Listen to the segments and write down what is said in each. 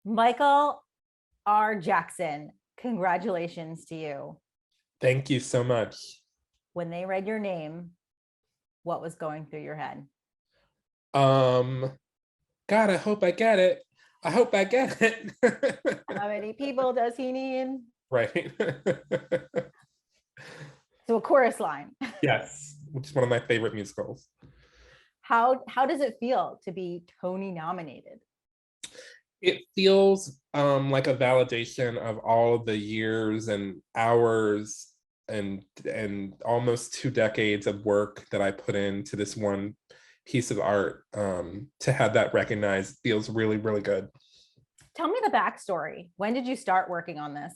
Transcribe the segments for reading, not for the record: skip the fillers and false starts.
Michael R. Jackson, congratulations to you. Thank you so much. When they read your name, what was going through your head? Um, God, I hope I get it. I hope I get it. How many people does he need? Right. So a chorus line. Yes, which is one of my favorite musicals. How does it feel to be Tony nominated? It feels like a validation of all of the years and hours and almost 2 decades of work that I put into this one piece of art. To have that recognized feels really, really good. Tell me the backstory. When did you start working on this?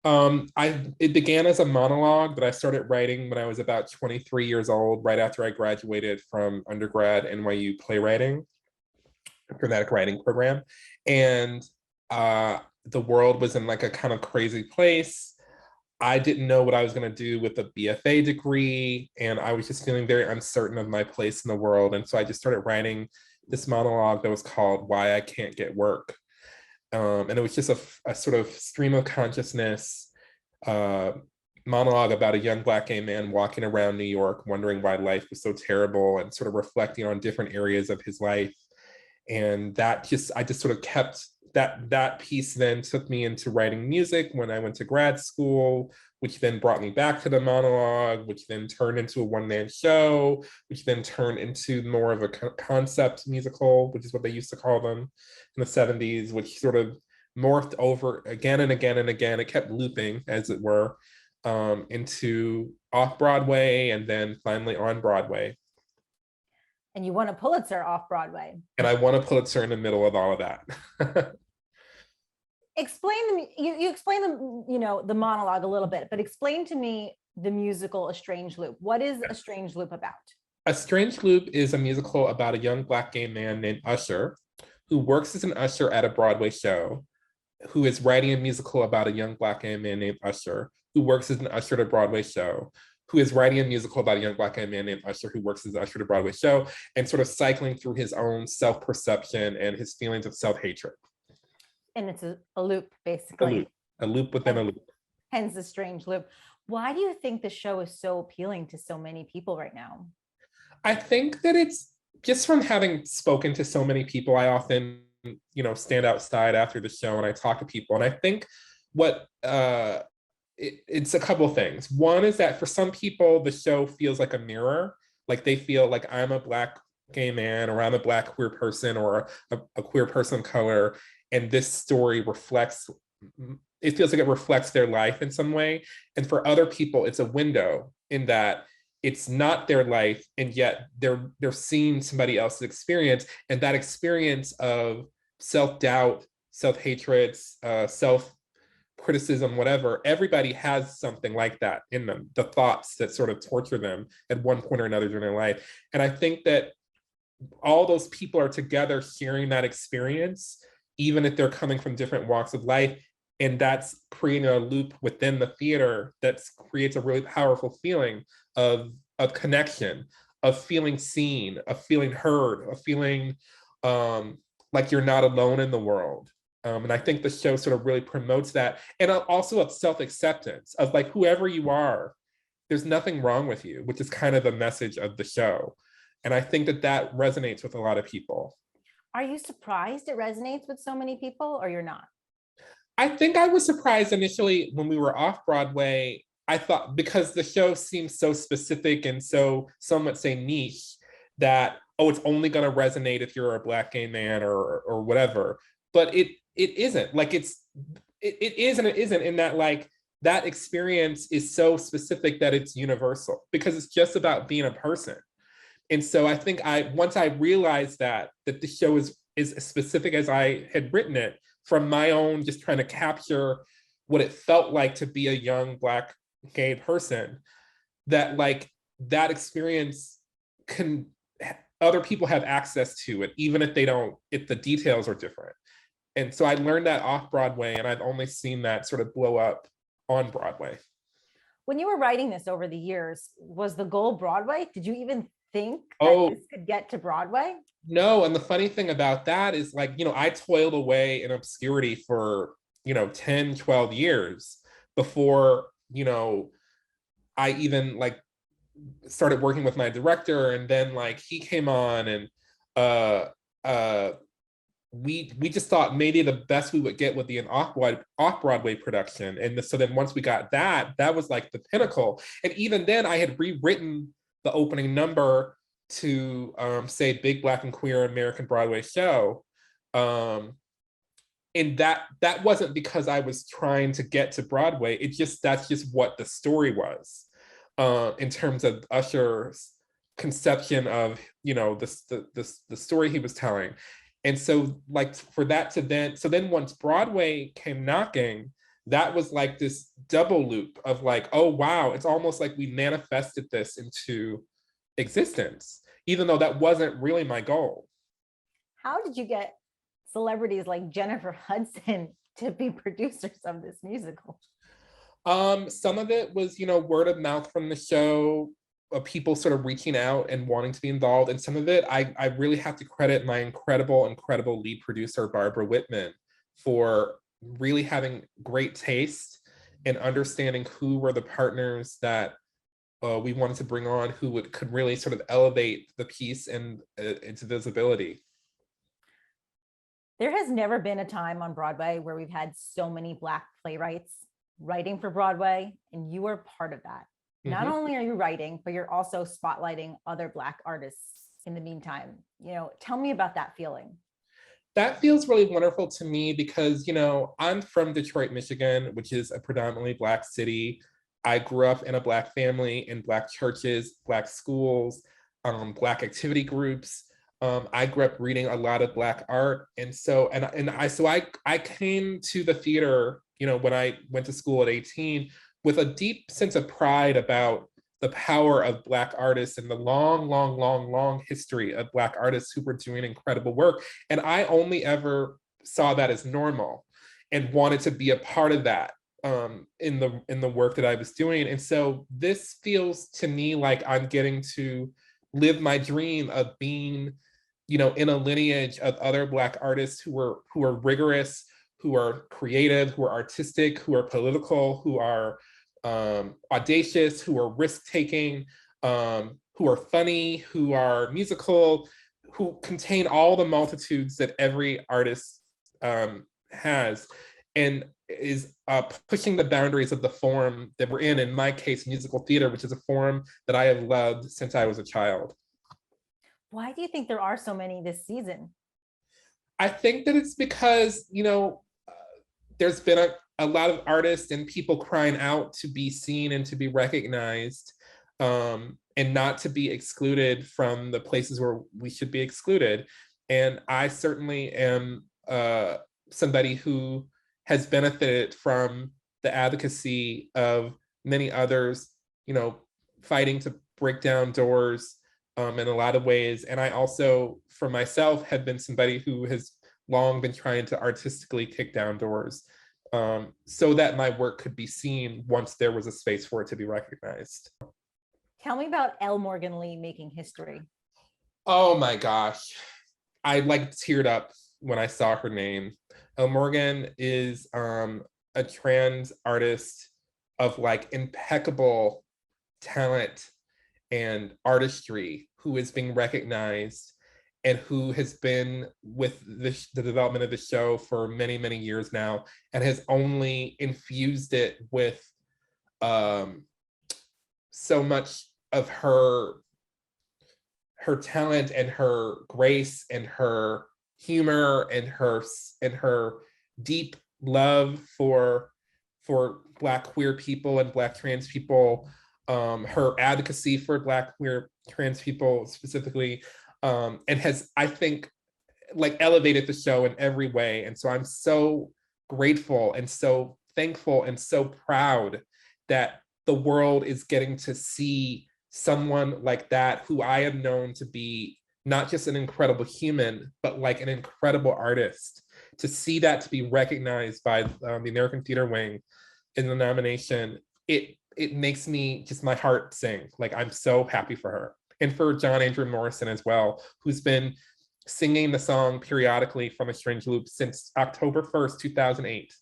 It began as a monologue that I started writing when I was about 23 years old, right after I graduated from undergrad NYU playwriting, dramatic writing program. And the world was in like a kind of crazy place. I didn't know what I was going to do with a BFA degree, and I was just feeling very uncertain of my place in the world. And so I just started writing this monologue that was called Why I Can't Get Work. And it was just a sort of stream of consciousness monologue about a young Black gay man walking around New York, wondering why life was so terrible and sort of reflecting on different areas of his life. And I just sort of kept that piece. Then took me into writing music when I went to grad school, which then brought me back to the monologue, which then turned into a one-man show, which then turned into more of a concept musical, which is what they used to call them in the 70s, which sort of morphed over again and again and again. It kept looping, as it were, into off Broadway and then finally on Broadway. And you won a Pulitzer off Broadway. And I won a Pulitzer in the middle of all of that. Explain to me, you explain the monologue a little bit, but explain to me the musical A Strange Loop. What is A Strange Loop about? A Strange Loop is a musical about a young Black gay man named Usher, who works as an usher at a Broadway show, who is writing a musical about a young Black gay man named Usher, who works as an usher at a Broadway show, who is writing a musical about a young Black gay man named Usher, who works as an usher at a Broadway show, and sort of cycling through his own self-perception and his feelings of self-hatred. And it's a loop, basically. A loop within a loop. Hence the strange loop. Why do you think the show is so appealing to so many people right now? I think that it's just from having spoken to so many people. I often, stand outside after the show and I talk to people. And I think what it's a couple of things. One is that for some people, the show feels like a mirror. Like they feel like I'm a Black gay man, or I'm a Black queer person, or a queer person of color. And this story it feels like it reflects their life in some way. And for other people, it's a window in that it's not their life, and yet they're seeing somebody else's experience. And that experience of self-doubt, self-hatred, self-criticism, whatever, everybody has something like that in them, the thoughts that sort of torture them at one point or another during their life. And I think that all those people are together sharing that experience, even if they're coming from different walks of life. And that's creating a loop within the theater that creates a really powerful feeling of connection, of feeling seen, of feeling heard, of feeling like you're not alone in the world. And I think the show sort of really promotes that. And also of self-acceptance, of like, whoever you are, there's nothing wrong with you, which is kind of the message of the show. And I think that resonates with a lot of people. Are you surprised it resonates with so many people, or you're not? I think I was surprised initially when we were off Broadway. I thought, because the show seems so specific and so, some would say niche, that, oh, it's only going to resonate if you're a Black gay man or whatever. But it isn't. Like it is and it isn't, in that like that experience is so specific that it's universal, because it's just about being a person. And so I think once I realized that the show is as specific as I had written it, from my own just trying to capture what it felt like to be a young Black gay person, that like that experience other people have access to it, even if they don't, if the details are different. And so I learned that off Broadway, and I've only seen that sort of blow up on Broadway. When you were writing this over the years, was the goal Broadway? Did you even think that Oh, this could get to Broadway? no, and the funny thing about that is like, I toiled away in obscurity for, 10, 12 years before, I even like started working with my director, and then like he came on, and uh uh we just thought maybe the best we would get would be an off-Broadway production. And so then once we got that was like the pinnacle. And even then I had rewritten the opening number to say Big Black and Queer American Broadway Show. And that wasn't because I was trying to get to Broadway. That's just what the story was, in terms of Usher's conception of the story he was telling. And so like for that to then once Broadway came knocking, that was like this double loop of like, oh wow, it's almost like we manifested this into existence, even though that wasn't really my goal. How did you get celebrities like Jennifer Hudson to be producers of this musical? Some of it was, word of mouth from the show, people sort of reaching out and wanting to be involved. And some of it, I really have to credit my incredible lead producer, Barbara Whitman, for really having great taste and understanding who were the partners that we wanted to bring on, who could really sort of elevate the piece and into visibility. There has never been a time on Broadway where we've had so many Black playwrights writing for Broadway, and you are part of that. Not only are you writing, but you're also spotlighting other Black artists in the meantime. Tell me about that feeling. That feels really wonderful to me because, I'm from Detroit, Michigan, which is a predominantly Black city. I grew up in a Black family, in Black churches, Black schools, Black activity groups. I grew up reading a lot of Black art. And so, I came to the theater, when I went to school at 18, with a deep sense of pride about the power of Black artists and the long history of Black artists who were doing incredible work. And I only ever saw that as normal and wanted to be a part of that, in the work that I was doing. And so this feels to me like I'm getting to live my dream of being, in a lineage of other Black artists who are rigorous, who are creative, who are artistic, who are political, who are audacious, who are risk-taking, who are funny, who are musical, who contain all the multitudes that every artist has, and is pushing the boundaries of the form that we're in my case, musical theater, which is a form that I have loved since I was a child. Why do you think there are so many this season? I think that it's because, there's been a lot of artists and people crying out to be seen and to be recognized, and not to be excluded from the places where we should be excluded. And I certainly am somebody who has benefited from the advocacy of many others, fighting to break down doors, in a lot of ways. And I also, for myself, have been somebody who has long been trying to artistically kick down doors, so that my work could be seen once there was a space for it to be recognized. Tell me about L. Morgan Lee making history. Oh my gosh. I like teared up when I saw her name. L. Morgan is a trans artist of like impeccable talent and artistry, who is being recognized and who has been with the development of the show for many years now, and has only infused it with so much of her talent and her grace and her humor and her deep love for Black queer people and Black trans people, her advocacy for Black queer trans people specifically, and has, I think, like elevated the show in every way. And so I'm so grateful and so thankful and so proud that the world is getting to see someone like that, who I have known to be not just an incredible human, but like an incredible artist. To see that, to be recognized by the American Theater Wing in the nomination, it makes me just, my heart sing. Like, I'm so happy for her. And for John Andrew Morrison as well, who's been singing the song periodically from A Strange Loop since October 1st, 2008,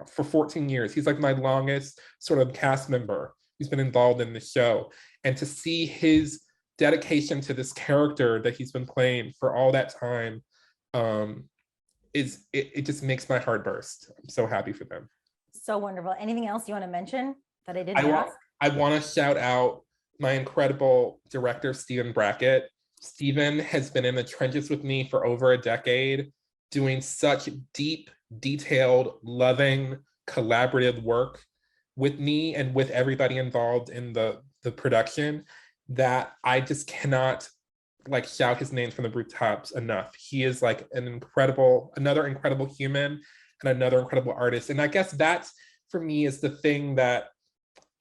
for 14 years. He's like my longest sort of cast member who's been involved in the show. And to see his dedication to this character that he's been playing for all that time, it just makes my heart burst. I'm so happy for them. So wonderful. Anything else you want to mention that I didn't ask? I want to shout out my incredible director, Stephen Brackett. Stephen has been in the trenches with me for over a decade, doing such deep, detailed, loving, collaborative work with me and with everybody involved in the production, that I just cannot like shout his name from the rooftops enough. He is like another incredible human and another incredible artist. And I guess that for me is the thing that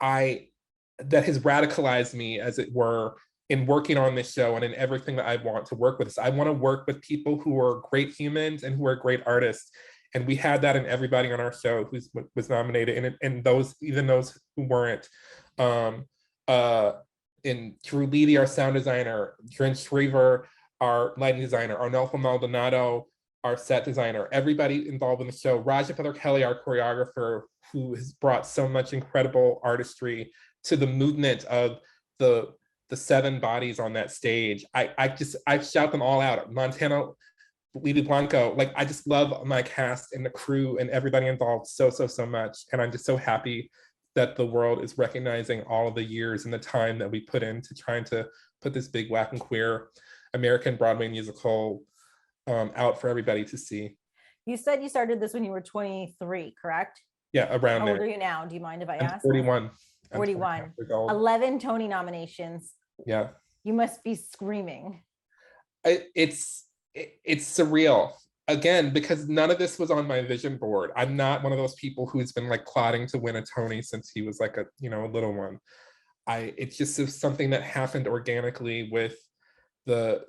has radicalized me, as it were, in working on this show and in everything that I want to work with. So I want to work with people who are great humans and who are great artists. And we had that in everybody on our show who was nominated, and those, even those who weren't. In Drew Levy, our sound designer, Dren Shriver, our lighting designer, Arnolfo Maldonado, our set designer, everybody involved in the show, Raja Feather Kelly, our choreographer, who has brought so much incredible artistry to the movement of the 7 bodies on that stage. I shout them all out. Montana Levy Blanco, like I just love my cast and the crew and everybody involved so much. And I'm just so happy that the world is recognizing all of the years and the time that we put into trying to put this big Black and queer American Broadway musical out for everybody to see. You said you started this when you were 23, correct? Yeah, around How there. old are you now? Do you mind if I ask? 41. 41. 11 Tony nominations. Yeah. You must be screaming. It's surreal. Again, because none of this was on my vision board. I'm not one of those people who's been like plotting to win a Tony since he was like a little one. It's just something that happened organically with the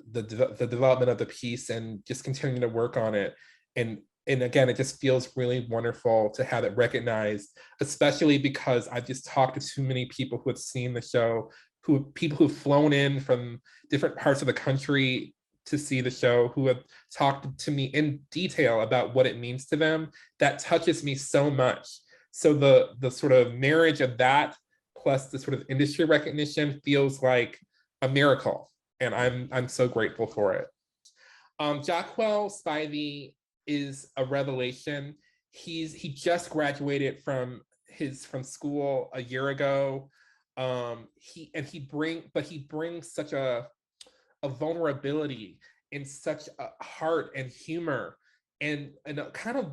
development of the piece and just continuing to work on it. And again, it just feels really wonderful to have it recognized, especially because I've just talked to too many people who have seen the show, people who've flown in from different parts of the country to see the show, who have talked to me in detail about what it means to them. That touches me so much. So the sort of marriage of that plus the sort of industry recognition feels like a miracle, and I'm so grateful for it. Jacquel Spivey is a revelation. He just graduated from school a year ago. He brings such a vulnerability and such a heart and humor and a kind of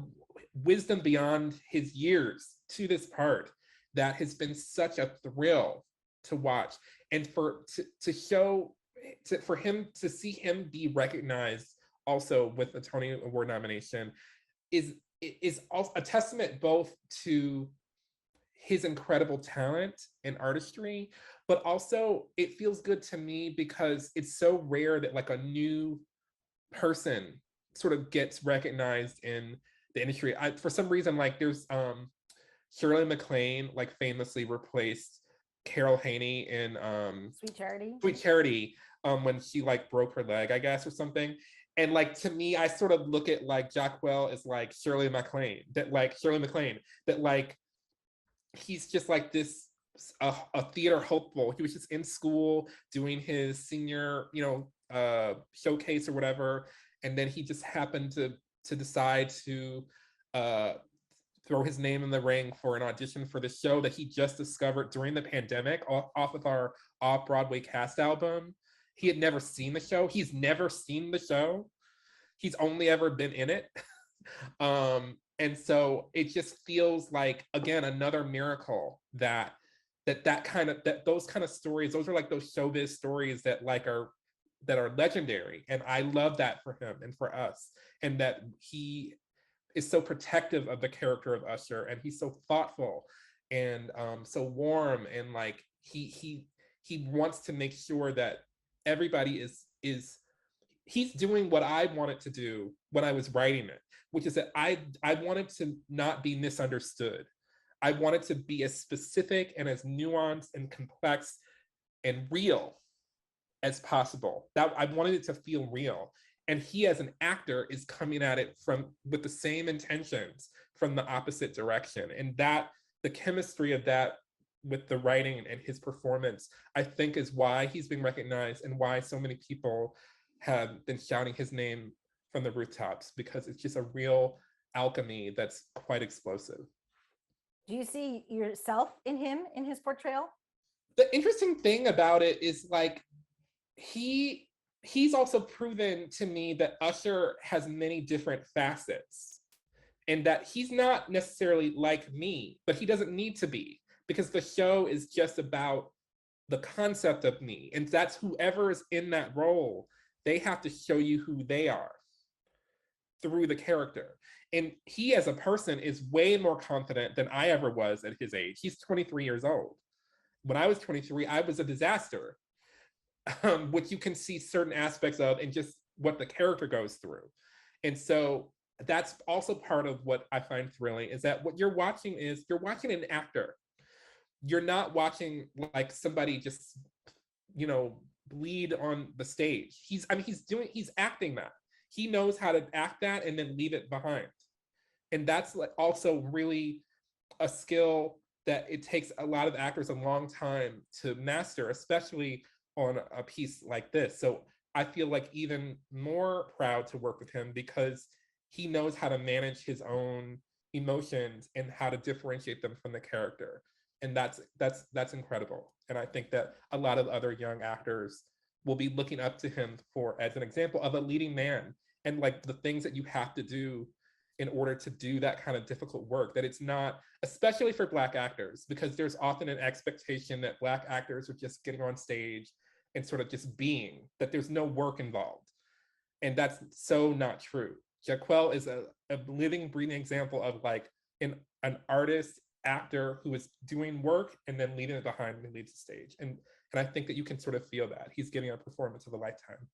wisdom beyond his years to this part that has been such a thrill to watch. And for him to see him be recognized also with a Tony Award nomination is also a testament both to his incredible talent and artistry, but also it feels good to me because it's so rare that like a new person sort of gets recognized in the industry. For some reason, like there's Shirley MacLaine like famously replaced Carol Haney in Sweet Charity when she like broke her leg, I guess, or something. And like to me, I sort of look at like Jacquel as like Shirley MacLaine, that like he's just like this a theater hopeful. He was just in school doing his senior showcase or whatever, and then he just happened to decide to throw his name in the ring for an audition for the show that he just discovered during the pandemic off of our off-Broadway cast album. He had never seen the show. He's never seen the show. He's only ever been in it. And so it just feels like, again, another miracle that those kind of stories, those are like those showbiz stories that are legendary. And I love that for him and for us. And that he is so protective of the character of Usher, and he's so thoughtful and so warm, and like he wants to make sure that everybody is he's doing what I wanted to do when I was writing it, which is that I wanted to not be misunderstood. I wanted to be as specific and as nuanced and complex and real as possible. That I wanted it to feel real. And he as an actor is coming at it from with the same intentions from the opposite direction. And that the chemistry of that with the writing and his performance, I think is why he's being recognized and why so many people have been shouting his name from the rooftops, because it's just a real alchemy that's quite explosive. Do you see yourself in him, in his portrayal? The interesting thing about it is like he's also proven to me that Usher has many different facets, and that he's not necessarily like me, but he doesn't need to be, because the show is just about the concept of me, and that's whoever is in that role, they have to show you who they are through the character. And he as a person is way more confident than I ever was at his age. He's 23 years old. When I was 23, I was a disaster, which you can see certain aspects of in just what the character goes through. And so that's also part of what I find thrilling, is that what you're watching is you're watching an actor. You're not watching like somebody just, you know, bleed on the stage. He's acting that. He knows how to act that and then leave it behind. And that's like also really a skill that it takes a lot of actors a long time to master, especially on a piece like this. So I feel like even more proud to work with him, because he knows how to manage his own emotions and how to differentiate them from the character. And that's incredible. And I think that a lot of other young actors will be looking up to him for as an example of a leading man, and like the things that you have to do in order to do that kind of difficult work, that it's not, especially for Black actors, because there's often an expectation that Black actors are just getting on stage and sort of just being, that there's no work involved. And that's so not true. Jaquel is a living, breathing example of like an artist, actor who is doing work and then leaving it behind when he leaves the stage. And I think that you can sort of feel that. He's giving a performance of a lifetime.